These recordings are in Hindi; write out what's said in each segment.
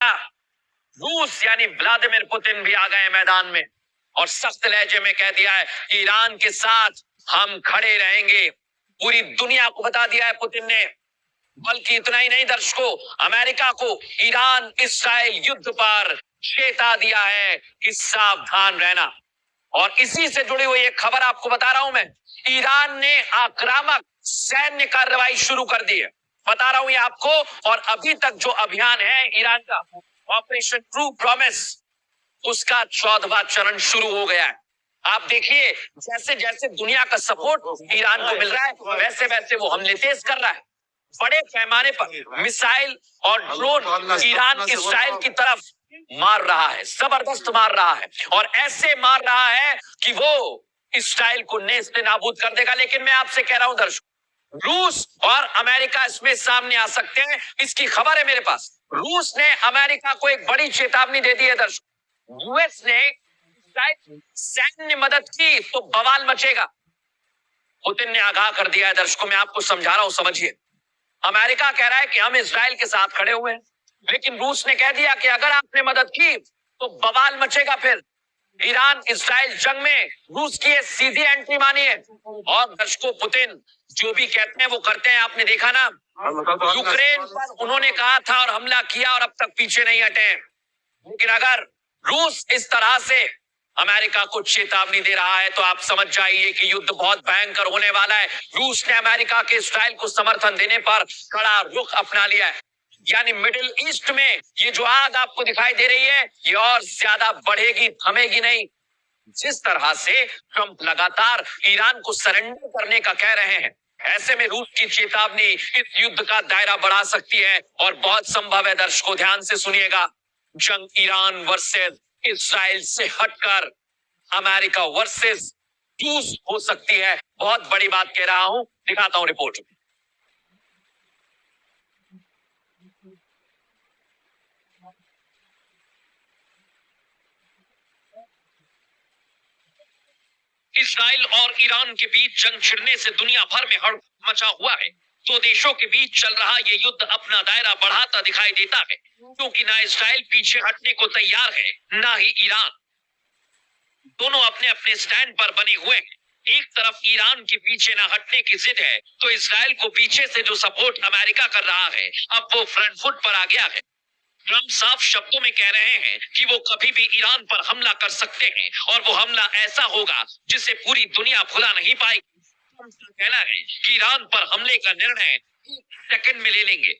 रूस यानी व्लादिमीर पुतिन भी आ गए मैदान में और सख्त लहजे में कह दिया है कि ईरान के साथ हम खड़े रहेंगे। पूरी दुनिया को बता दिया है पुतिन ने। बल्कि इतना ही नहीं दर्शकों, अमेरिका को ईरान इस्राइल युद्ध पर चेता दिया है कि सावधान रहना। और इसी से जुड़ी हुई एक खबर आपको बता रहा हूं मैं। ईरान ने आक्रामक सैन्य कार्रवाई शुरू कर दी है, बता रहा हूं ये आपको। और अभी तक जो अभियान है ईरान का, ऑपरेशन ट्रू प्रॉमिस, उसका 14वां चरण शुरू हो गया है। आप देखिए, जैसे जैसे दुनिया का सपोर्ट ईरान को मिल रहा है, वैसे वैसे वो हमले तेज कर रहा है। बड़े पैमाने पर मिसाइल और ड्रोन ईरान इस्राइल की तरफ मार रहा है, जबरदस्त मार रहा है। और ऐसे मार रहा है कि वो इस्राइल को नेस्त नाबूद कर देगा। लेकिन मैं आपसे कह रहा हूं दर्शक, रूस और अमेरिका इसमें सामने आ सकते हैं। इसकी खबर है मेरे पास। रूस ने अमेरिका को एक बड़ी चेतावनी दे दी है दर्शक। यूएस ने सैन्य मदद की तो बवाल मचेगा। पुतिन ने आगाह कर दिया है दर्शकों, मैं आपको समझा रहा हूं, समझिए। अमेरिका कह रहा है कि हम इजराइल के साथ खड़े हुए हैं, लेकिन रूस ने कह दिया कि अगर आपने मदद की तो बवाल मचेगा। फिर ईरान इजराइल जंग में रूस की ये सीधी एंट्री मानी है। और दर्शकों, पुतिन जो भी कहते हैं वो करते हैं। आपने देखा ना, यूक्रेन पर उन्होंने कहा था और हमला किया और अब तक पीछे नहीं हटे। लेकिन अगर रूस इस तरह से अमेरिका को चेतावनी दे रहा है तो आप समझ जाइए कि युद्ध बहुत भयंकर होने वाला है। रूस ने अमेरिका के इस्राइल को समर्थन देने पर कड़ा रुख अपना लिया है। यानी मिडिल ईस्ट में ये जो आग आपको दिखाई दे रही है, ये और ज्यादा बढ़ेगी, थमेगी नहीं। जिस तरह से ट्रंप लगातार ईरान को सरेंडर करने का कह रहे हैं, ऐसे में रूस की चेतावनी इस युद्ध का दायरा बढ़ा सकती है। और बहुत संभव है, दर्शकों ध्यान से सुनिएगा, जंग ईरान वर्सेस इजराइल से हटकर अमेरिका वर्सेस रूस हो सकती है। बहुत बड़ी बात कह रहा हूं, दिखाता हूं रिपोर्ट। इजराइल और ईरान के बीच जंग छिड़ने से दुनिया भर में हड़कंप मचा हुआ है। दो देशों के बीच चल रहा ये युद्ध अपना दायरा बढ़ाता दिखाई देता है, क्योंकि ना इजराइल पीछे हटने को तैयार है, ना ही ईरान। दोनों अपने अपने स्टैंड पर बने हुए हैं। एक तरफ ईरान के पीछे न हटने की जिद है, तो इजराइल को पीछे से जो सपोर्ट अमेरिका कर रहा है, अब वो फ्रंट फुट पर आ गया है। ट्रंप साफ शब्दों में कह रहे हैं कि वो कभी भी ईरान पर हमला कर सकते हैं, और वो हमला ऐसा होगा जिसे पूरी दुनिया भुला नहीं पाएगी। ट्रंप का कहना है कि ईरान पर हमले का निर्णय सेकंड में ले लेंगे।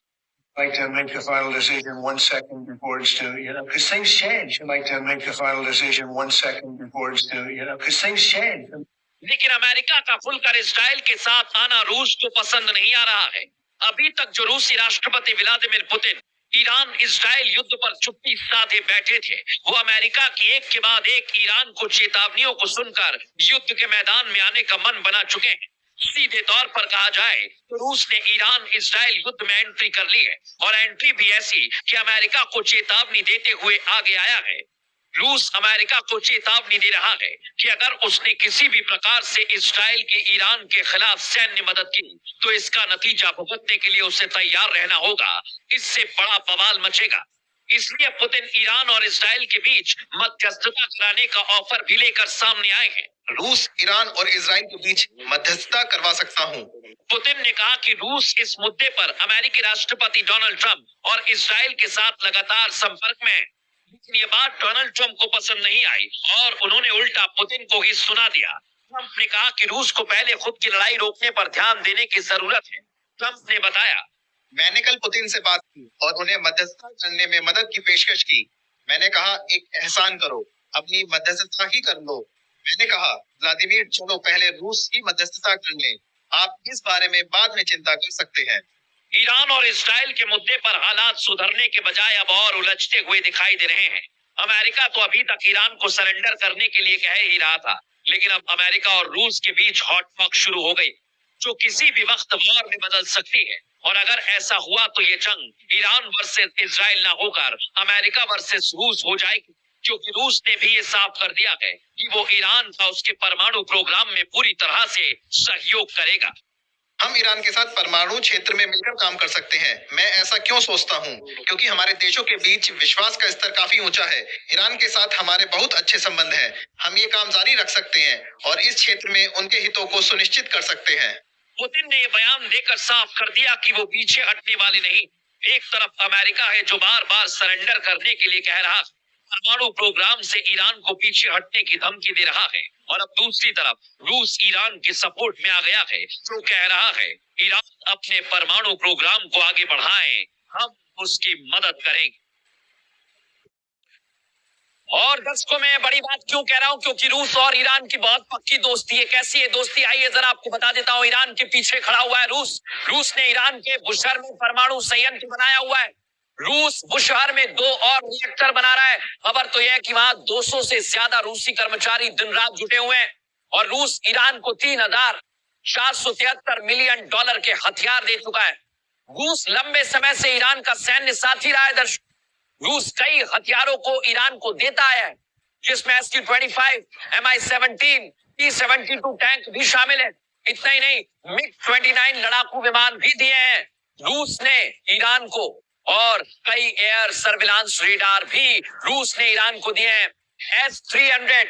Like to make the final decision 1 second before it's due, because things change. You like to make the final decision 1 second before it's due, because things change. लेकिन अमेरिका का खुलकर इजराइल के साथ आना रूस को पसंद नहीं आ रहा है। अभी तक जो रूसी राष्ट्रपति व्लादिमीर पुतिन ईरान इजराइल युद्ध पर चुप्पी साधे बैठे थे, वो अमेरिका की एक के बाद एक ईरान को चेतावनियों को सुनकर युद्ध के मैदान में आने का मन बना चुके हैं। सीधे तौर पर कहा जाए तो रूस ने ईरान इजराइल युद्ध में एंट्री कर ली है, और एंट्री भी ऐसी कि अमेरिका को चेतावनी देते हुए आगे आया है। रूस अमेरिका को चेतावनी दे रहा है कि अगर उसने किसी भी प्रकार से इजराइल की ईरान के खिलाफ सैन्य मदद की तो इसका नतीजा भुगतने के लिए उसे तैयार रहना होगा। इससे बड़ा बवाल मचेगा। इसलिए पुतिन ईरान और इजराइल के बीच मध्यस्थता कराने का ऑफर भी लेकर सामने आए हैं। रूस ईरान और इजराइल के बीच मध्यस्थता करवा सकता हूं। पुतिन ने कहा कि रूस इस मुद्दे पर अमेरिकी राष्ट्रपति डोनाल्ड ट्रंप और इजराइल के साथ लगातार संपर्क में है। लेकिन ये बात डोनाल्ड ट्रंप को पसंद नहीं आई और उन्होंने उल्टा पुतिन को ही सुना दिया। ट्रंप ने कहा कि रूस को पहले खुद की लड़ाई रोकने पर ध्यान देने की जरूरत है। ट्रंप ने बताया, मैंने कल पुतिन से बात की और उन्हें मध्यस्थता करने में मदद की पेशकश की। मैंने कहा, एक एहसान करो, अपनी मध्यस्थता ही कर लो। मैंने कहा, व्लादिमीर, चलो पहले रूस की मध्यस्थता कर लें, आप इस बारे में बाद में चिंता कर सकते हैं। ईरान और इजराइल के मुद्दे पर हालात सुधरने के बजाय अब और उलझते हुए दिखाई दे रहे हैं। अमेरिका तो अभी तक ईरान को सरेंडर करने के लिए कह ही रहा था, लेकिन अब अमेरिका और रूस के बीच हॉटटॉक शुरू हो गई, जो किसी भी वक्त वॉर में बदल सकती है। और अगर ऐसा हुआ तो ये जंग ईरान वर्सेस इजराइल ना होकर अमेरिका वर्सेस रूस हो जाएगी, क्योंकि रूस ने भी ये साफ कर दिया है कि वो ईरान का उसके परमाणु प्रोग्राम में पूरी तरह से सहयोग करेगा। हम ईरान के साथ परमाणु क्षेत्र में मिलकर काम कर सकते हैं। मैं ऐसा क्यों सोचता हूँ? क्योंकि हमारे देशों के बीच विश्वास का स्तर काफी ऊंचा है। ईरान के साथ हमारे बहुत अच्छे संबंध हैं। हम ये काम जारी रख सकते हैं और इस क्षेत्र में उनके हितों को सुनिश्चित कर सकते हैं। पुतिन ने ये बयान देकर साफ कर दिया कि वो पीछे हटने वाले नहीं। एक तरफ अमेरिका है जो बार बार सरेंडर करने के लिए कह रहा, परमाणु प्रोग्राम से ईरान को पीछे हटने की धमकी दे रहा है, और अब दूसरी तरफ रूस ईरान के सपोर्ट में आ गया है जो कह रहा है ईरान अपने परमाणु प्रोग्राम को आगे बढ़ाए, हम उसकी मदद करेंगे। और दर्शकों मैं बड़ी बात क्यों कह रहा हूं, क्योंकि रूस और ईरान की बहुत पक्की दोस्ती है। कैसी है दोस्ती, आइए जरा आपको बता देता हूं। ईरान के पीछे खड़ा हुआ है रूस ने ईरान के बुशहर में परमाणु संयंत्र बनाया हुआ है। रूस बुशहर में 2 और रिएक्टर बना रहा है। खबर तो यह है कि वहां 200 से ज्यादा रूसी कर्मचारी दिन रात जुटे हुए हैं, और रूस ईरान को $3,473 मिलियन के हथियार दे चुका है। रूस लंबे समय से ईरान का सैन्य साथी रहा है। दर्शक, रूस कई हथियारों को ईरान को देता है, जिसमें SU-25, Mi-17, T-72 टैंक भी शामिल है। इतना ही नहीं, MiG-29 लड़ाकू विमान भी दिए हैं रूस ने ईरान को, और कई एयर सर्विलांस रेडार भी रूस ने ईरान को दिए हैं। S-300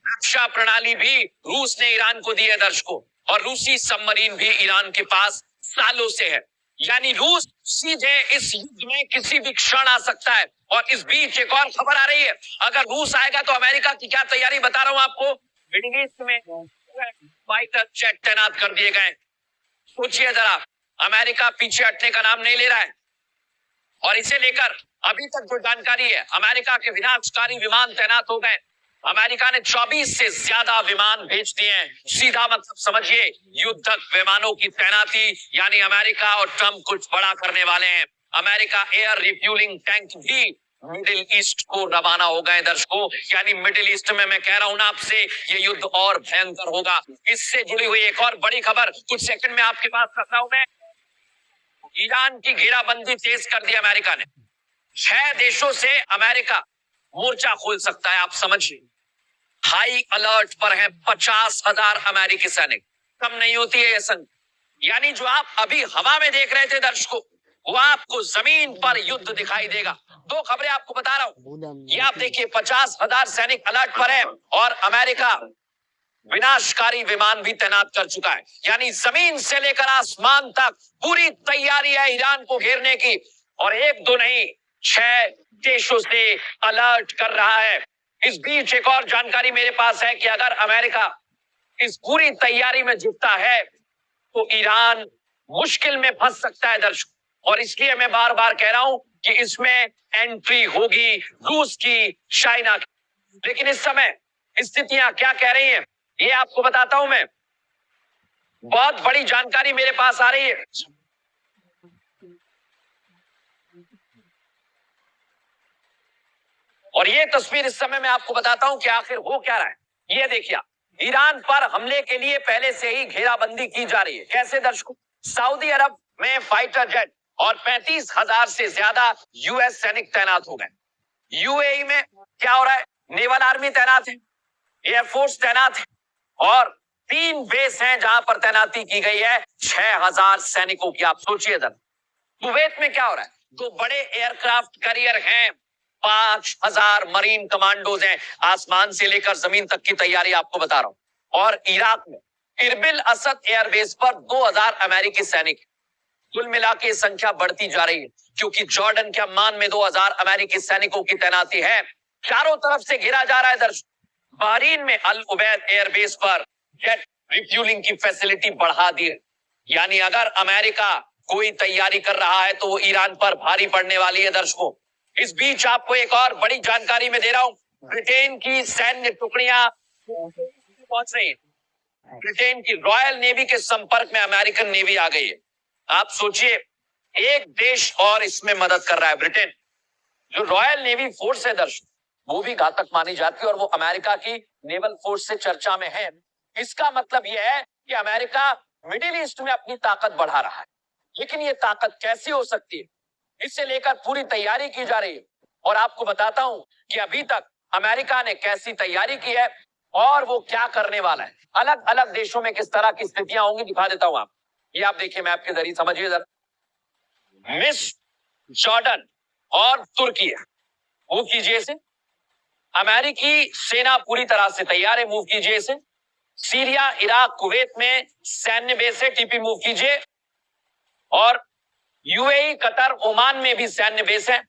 रक्षा प्रणाली भी रूस ने ईरान को दी है दर्शकों, और रूसी सबमरीन भी ईरान के पास सालों से है। यानी रूस सीधे इस युद्ध में किसी भी क्षण आ सकता है। और इस बीच एक और खबर आ रही है, अगर रूस आएगा तो अमेरिका की क्या तैयारी बता रहा हूं आपको। मिडिल ईस्ट में फाइटर जेट तैनात कर दिए गए। सोचिए जरा, अमेरिका पीछे हटने का नाम नहीं ले रहा है, और इसे लेकर अभी तक जो जानकारी है, अमेरिका के विनाशकारी विमान तैनात हो गए। अमेरिका ने 24 से ज्यादा विमान भेज दिए हैं। सीधा मतलब समझिए, युद्धक विमानों की तैनाती, यानी अमेरिका और ट्रंप कुछ बड़ा करने वाले हैं। अमेरिका एयर रिफ्यूलिंग टैंक भी मिडिल ईस्ट को रवाना हो गए दर्शकों। यानी मिडिल ईस्ट में मैं कह रहा हूं ना आपसे, ये युद्ध और भयंकर होगा। इससे जुड़ी हुई एक और बड़ी खबर कुछ सेकंड में आपके पास रखता हूं मैं। ईरान की घेराबंदी तेज कर दी अमेरिका ने। 6 देशों से अमेरिका मोर्चा खोल सकता है, आप समझिए। हाई अलर्ट पर है 50,000 अमेरिकी सैनिक। कम नहीं होती है यह संख्या। यानी जो आप अभी हवा में देख रहे थे दर्शकों, वो आपको जमीन पर युद्ध दिखाई देगा। 2 खबरें आपको बता रहा हूं, ये आप देखिए, 50,000 सैनिक अलर्ट पर है, और अमेरिका विनाशकारी विमान भी तैनात कर चुका है। यानी जमीन से लेकर आसमान तक पूरी तैयारी है ईरान को घेरने की। और 1-2 नहीं, 6 देशों से अलर्ट कर रहा है। इस बीच एक और जानकारी मेरे पास है कि अगर अमेरिका इस पूरी तैयारी में जुटता है तो ईरान मुश्किल में फंस सकता है दर्शक। और इसलिए मैं बार बार कह रहा हूं कि इसमें एंट्री होगी रूस की, चाइना की। लेकिन इस समय स्थितियां क्या कह रही हैं, ये आपको बताता हूं मैं। बहुत बड़ी जानकारी मेरे पास आ रही है। और ये तस्वीर इस समय मैं आपको बताता हूं कि आखिर हो क्या रहा है। ये देखिए, ईरान पर हमले के लिए पहले से ही घेराबंदी की जा रही है। कैसे दर्शकों, सऊदी अरब में फाइटर जेट और 35,000 से ज्यादा यूएस सैनिक तैनात हो गए। यूएई में क्या हो रहा है, नेवल आर्मी तैनात है, एयरफोर्स तैनात है, और 3 बेस हैं जहां पर तैनाती की गई है 6,000 सैनिकों की। आप सोचिए जरा। कुवैत में क्या हो रहा है, 2 बड़े एयरक्राफ्ट कैरियर हैं, 5,000 मरीन कमांडोज हैं। आसमान से लेकर जमीन तक की तैयारी आपको बता रहा हूं। और इराक में इरबिल असद एयरबेस पर 2,000 अमेरिकी सैनिक। कुल मिला के संख्या बढ़ती जा रही है, क्योंकि जॉर्डन के अम्मान में 2,000 अमेरिकी सैनिकों की तैनाती है। चारों तरफ से घेरा जा रहा है दर्शक। बहरीन में अल उबैद एयरबेस पर जेट रिफ्यूलिंग की फैसिलिटी बढ़ा दी है। यानी अगर अमेरिका कोई तैयारी कर रहा है तो वो ईरान पर भारी पड़ने वाली है दर्शकों। इस बीच आपको एक और बड़ी जानकारी में दे रहा हूं, ब्रिटेन की सैन्य टुकड़ियां पहुंच रही है। ब्रिटेन की रॉयल नेवी के संपर्क में अमेरिकन नेवी आ गई है। आप सोचिए, एक देश और इसमें मदद कर रहा है, ब्रिटेन। जो रॉयल नेवी फोर्स है दर्शक, वो भी घातक मानी जाती है, और वो अमेरिका की नेवल फोर्स से चर्चा में है। इसका मतलब यह है कि अमेरिका मिडिल ईस्ट में अपनी ताकत बढ़ा रहा है। लेकिन ये ताकत कैसी हो सकती है, इससे लेकर पूरी तैयारी की जा रही है। और आपको बताता हूं कि अभी तक अमेरिका ने कैसी तैयारी की है और वो क्या करने वाला है। अलग अलग देशों में किस तरह की स्थितियां होंगी दिखा देता हूं आप। ये आप देखिए मैप के जरिए, समझिए जरा। मिस जॉर्डन और तुर्की है, मूव कीजिए इसे। अमेरिकी सेना पूरी तरह से तैयार है, मूव कीजिए इसे। सीरिया, इराक, कुवैत में सैन्य बेस है, टीपी मूव कीजिए। और यूएई, कतर, ओमान में भी सैन्य बेस है।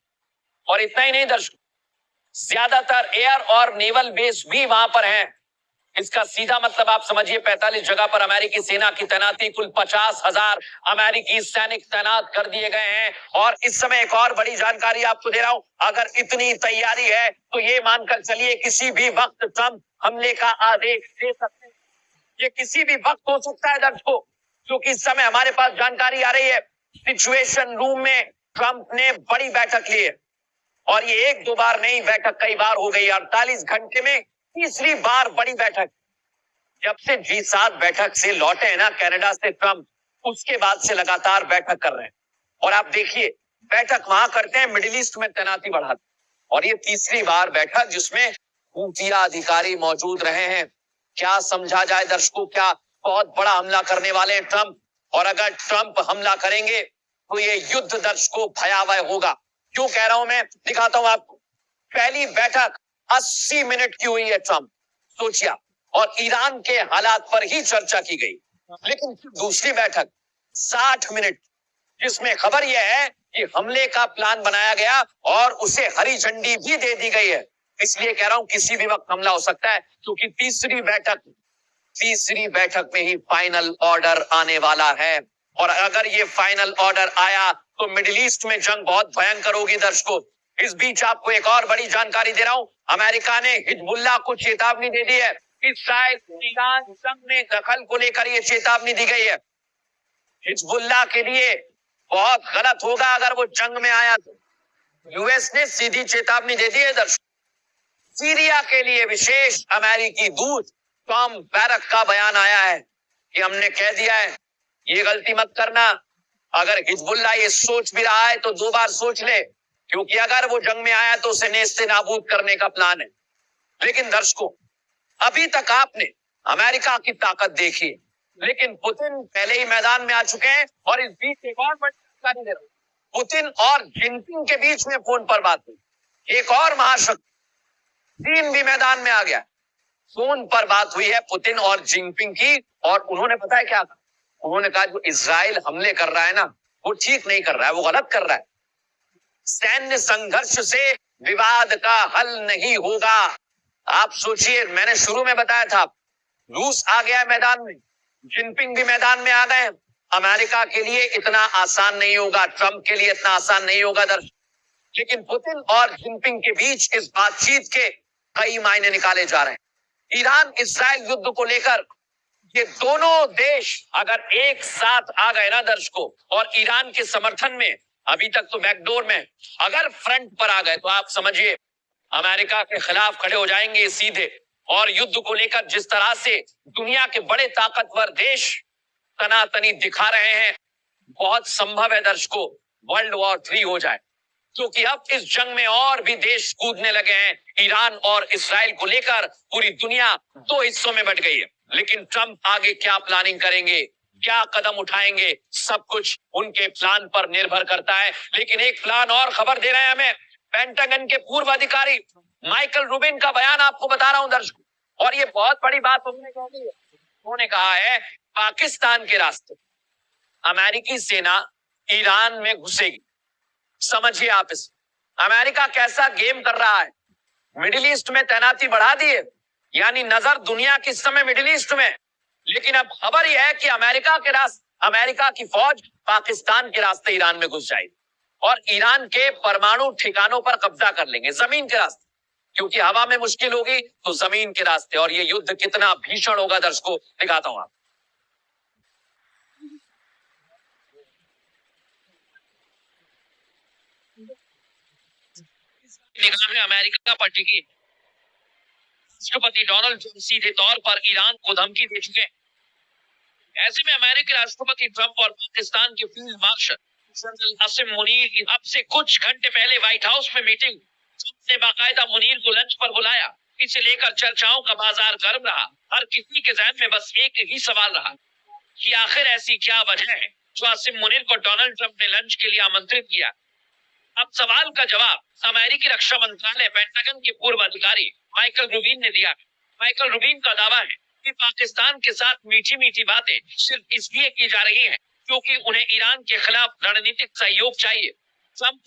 और इतना ही नहीं दर्शकों, ज्यादातर एयर और नेवल बेस भी वहां पर है। इसका सीधा मतलब आप समझिए 45 जगह पर अमेरिकी सेना की तैनाती, कुल 50,000 अमेरिकी सैनिक तैनात कर दिए गए हैं। और इस समय एक और बड़ी जानकारी आपको दे रहा हूं, अगर इतनी तैयारी है तो ये मानकर चलिए किसी भी वक्त ट्रंप हमले का आदेश दे सकते हैं। ये किसी भी वक्त हो सकता है दर्शकों, क्योंकि इस समय हमारे पास जानकारी आ रही है सिचुएशन रूम में ट्रंप ने बड़ी बैठक ली है। और ये एक दो बार नहीं, बैठक कई बार हो गई। 48 घंटे में तीसरी बार बड़ी बैठक। जब से G7 बैठक से लौटे हैं ना कनाडा से ट्रंप, उसके बाद से लगातार बैठक कर रहे हैं। और आप देखिए बैठक वहां करते हैं, मिडिल ईस्ट में तैनाती बढ़ाते हैं। और ये तीसरी बार बैठक जिसमें खुफिया अधिकारी मौजूद रहे हैं। क्या समझा जाए दर्शकों, क्या बहुत बड़ा हमला करने वाले हैं ट्रंप। और अगर ट्रंप हमला करेंगे तो ये युद्ध दर्शकों भयावह होगा। क्यों कह रहा हूं मैं, दिखाता हूं आपको। पहली बैठक 80 मिनट की हुई है ट्रंप, सोचिए। और ईरान के हालात पर ही चर्चा की गई। लेकिन दूसरी बैठक 60 मिनट, जिसमें खबर यह है कि हमले का प्लान बनाया गया और उसे हरी झंडी भी दे दी गई है। इसलिए कह रहा हूं किसी भी वक्त हमला हो सकता है, क्योंकि तीसरी बैठक में ही फाइनल ऑर्डर आने वाला है। और अगर ये फाइनल ऑर्डर आया तो मिडिल ईस्ट में जंग बहुत भयंकर होगी दर्शकों। इस बीच आपको एक और बड़ी जानकारी दे रहा हूं, अमेरिका ने हिजबुल्लाह को चेतावनी दे दी है कि शायद ईरान जंग में दखल को लेकर ये चेतावनी दी गई है। हिजबुल्लाह के लिए बहुत गलत होगा अगर वो जंग में आया तो। यूएस ने सीधी चेतावनी दे दी है दर्शकों। सीरिया के लिए विशेष अमेरिकी दूत टॉम बैरक का बयान आया है कि हमने कह दिया है ये गलती मत करना। अगर हिजबुल्लाह ये सोच भी रहा है तो दो बार सोच ले, क्योंकि अगर वो जंग में आया तो उसे नेस्ते नाबूद करने का प्लान है। लेकिन दर्शकों, अभी तक आपने अमेरिका की ताकत देखी, लेकिन पुतिन पहले ही मैदान में आ चुके हैं। और इस बीच एक और बड़ी जानकारी दे रहा हूं, पुतिन और जिनपिंग के बीच में फोन पर बात हुई। एक और महाशक्ति चीन भी मैदान में आ गया। फोन पर बात हुई है पुतिन और जिनपिंग की, और उन्होंने पता है क्या कहा? उन्होंने कहा जो इजराइल हमले कर रहा है ना, वो ठीक नहीं कर रहा है, वो गलत कर रहा है। सैन्य संघर्ष से विवाद का हल नहीं होगा। आप सोचिए, मैंने शुरू में बताया था, रूस आ गया है मैदान में, जिनपिंग भी मैदान में आ गए। अमेरिका के लिए इतना आसान नहीं होगा, ट्रंप के लिए इतना आसान नहीं होगा दर्शक। लेकिन पुतिन और जिनपिंग के बीच इस बातचीत के कई मायने निकाले जा रहे हैं। ईरान इजराइल युद्ध को लेकर ये दोनों देश अगर एक साथ आ गए ना दर्शकों, और ईरान के समर्थन में, अभी तक तो बैकडोर में, अगर फ्रंट पर आ गए तो आप समझिए अमेरिका के खिलाफ खड़े हो जाएंगे सीधे। और युद्ध को लेकर जिस तरह से दुनिया के बड़े ताकतवर देश तनातनी दिखा रहे हैं, बहुत संभव है दर्शकों वर्ल्ड वॉर 3 हो जाए। क्योंकि अब इस जंग में और भी देश कूदने लगे हैं। ईरान और इस्राइल को लेकर पूरी दुनिया दो हिस्सों में बट गई है। लेकिन ट्रंप आगे क्या प्लानिंग करेंगे, क्या कदम उठाएंगे, सब कुछ उनके प्लान पर निर्भर करता है। लेकिन एक प्लान और खबर दे रहे हैं हमें, पेंटागन के पूर्व अधिकारी माइकल रूबिन का बयान आपको बता रहा हूं दर्शकों। और ये बहुत बड़ी बात उन्होंने कह दी है। उन्होंने कहा है पाकिस्तान के रास्ते अमेरिकी सेना ईरान में घुसेगी। समझिए आप इस अमेरिका कैसा गेम कर रहा है। मिडिल ईस्ट में तैनाती बढ़ा दी है, यानी नजर दुनिया की इस समय मिडिल ईस्ट में। लेकिन अब खबर यह है कि अमेरिका की फौज पाकिस्तान के रास्ते ईरान में घुस जाएगी और ईरान के परमाणु ठिकानों पर कब्जा कर लेंगे जमीन के रास्ते। क्योंकि हवा में मुश्किल होगी तो जमीन के रास्ते। और ये युद्ध कितना भीषण होगा दर्शकों, दिखाता हूं आप। निगाहें अमेरिका पर टिकी। राष्ट्रपति डोनाल्ड ट्रंप सीधे तौर पर ईरान को धमकी दे चुके हैं। ऐसे में अमेरिकी राष्ट्रपति ट्रंप और पाकिस्तान के field marshal general Qasim Munir अब से कुछ घंटे पहले व्हाइट हाउस में मीटिंग। ट्रंप ने बाकायदा मुनीर को लंच पर बुलाया। इसे लेकर चर्चाओं का बाजार गर्म रहा। हर किसी के जहन में बस एक ही सवाल रहा, कि आखिर ऐसी क्या वजह है जो आसिम मुनीर को डोनाल्ड ट्रंप ने लंच के लिए आमंत्रित किया। अब सवाल का जवाब अमेरिकी रक्षा मंत्रालय पेंटागन के पूर्व अधिकारी माइकल रूबिन ने दिया। माइकल रूबिन का दावा है कि पाकिस्तान के साथ मीठी मीठी बातें सिर्फ इसलिए की जा रही हैं क्योंकि उन्हें ईरान के खिलाफ रणनीतिक सहयोग चाहिए। ट्रंप